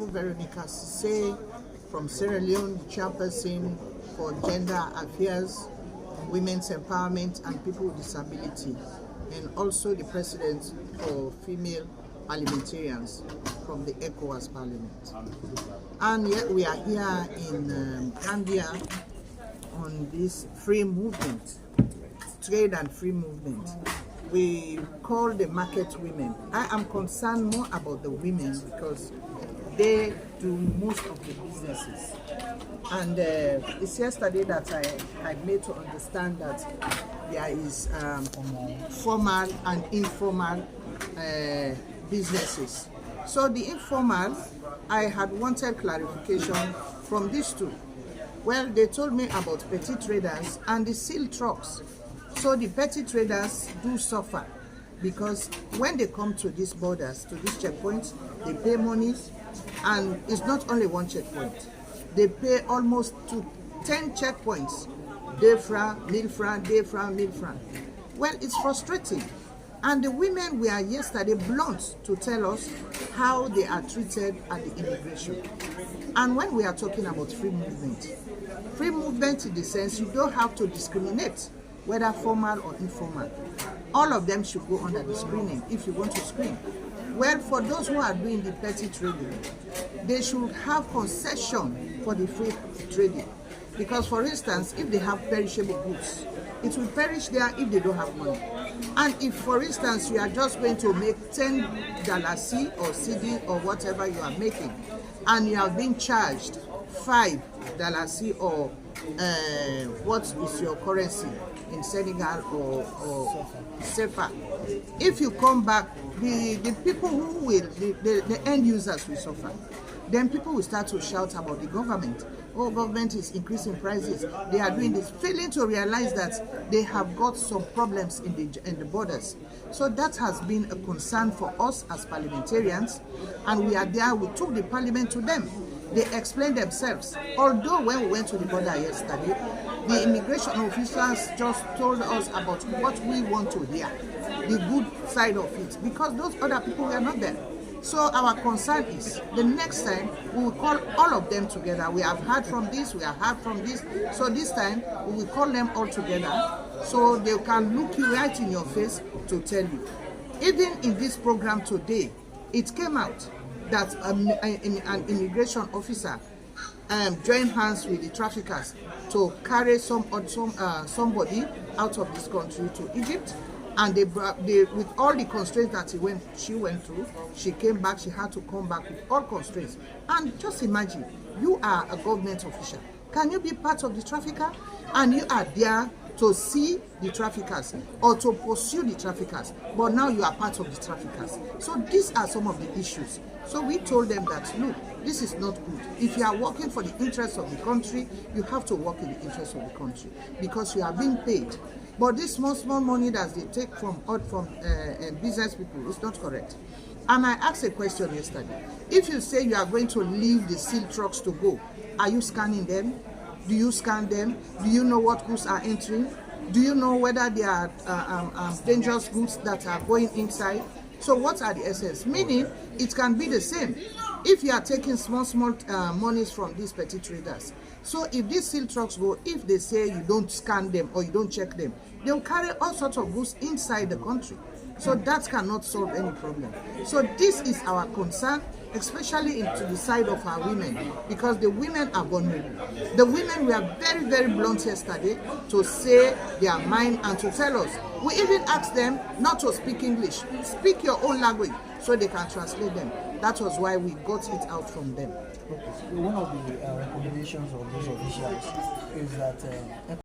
Honorable Veronica Sise from Sierra Leone, chairperson for Gender Affairs, Women's Empowerment and People with Disability, and also the president for Female Parliamentarians from the ECOWAS Parliament. And yet we are here in Gambia on this free movement, trade and free movement. We call the market women. I am concerned more about the women because they do most of the businesses. And it's yesterday that I made to understand that there is formal and informal businesses. So the informal, I had wanted clarification from these two. Well, they told me about petty traders and the seal trucks. So the petty traders do suffer because when they come to these borders, to these checkpoints, they pay monies, and it's not only one checkpoint. They pay almost to 10 checkpoints, day franc, mille franc, day franc, mille franc. Well, it's frustrating. And the women were yesterday blunt to tell us how they are treated at the immigration. And when we are talking about free movement in the sense you don't have to discriminate whether formal or informal. All of them should go under the screening if you want to screen. Well, for those who are doing the petty trading, they should have concession for the free trading. Because, for instance, if they have perishable goods, it will perish there if they don't have money. And if, for instance, you are just going to make $10 C or CD or whatever you are making, and you have been charged $5 C or what is your currency in Senegal or SEFA. If you come back, the people who will, the end users will suffer. Then people will start to shout about the government. Oh, government is increasing prices. They are doing this, failing to realize that they have got some problems in the borders. So that has been a concern for us as parliamentarians, and we are there. We took the parliament to them. They explained themselves. Although when we went to the border yesterday, the immigration officers just told us about what we want to hear, the good side of it, because those other people were not there. So our concern is the next time we will call all of them together. We have heard from this, we have heard from this. So this time we will call them all together so they can look you right in your face to tell you. Even in this program today, it came out that an immigration officer joined hands with the traffickers to carry somebody out of this country to Egypt. And they with all the constraints that she went through, she came back, she had to come back with all constraints. And just imagine, you are a government official. Can you be part of the trafficker? And you are there to see the traffickers or to pursue the traffickers, but now you are part of the traffickers. So these are some of the issues. So we told them that, look, this is not good. If you are working for the interests of the country, you have to work in the interests of the country because you are being paid. But this small money that they take from business people is not correct. And I asked a question yesterday. If you say you are going to leave the seal trucks to go, are you scanning them? Do you scan them? Do you know what goods are entering? Do you know whether they are dangerous goods that are going inside? So what are the essence? Meaning, it can be the same if you are taking small monies from these petty traders. So if these seal trucks go, if they say you don't scan them or you don't check them, they'll carry all sorts of goods inside the country. So that cannot solve any problem. So this is our concern, especially into the side of our women, because the women are vulnerable. The women were very, very blunt yesterday to say their mind and to tell us. We even asked them not to speak English, speak your own language so they can translate them. That was why we got it out from them. Okay. So one of the recommendations of these officials is that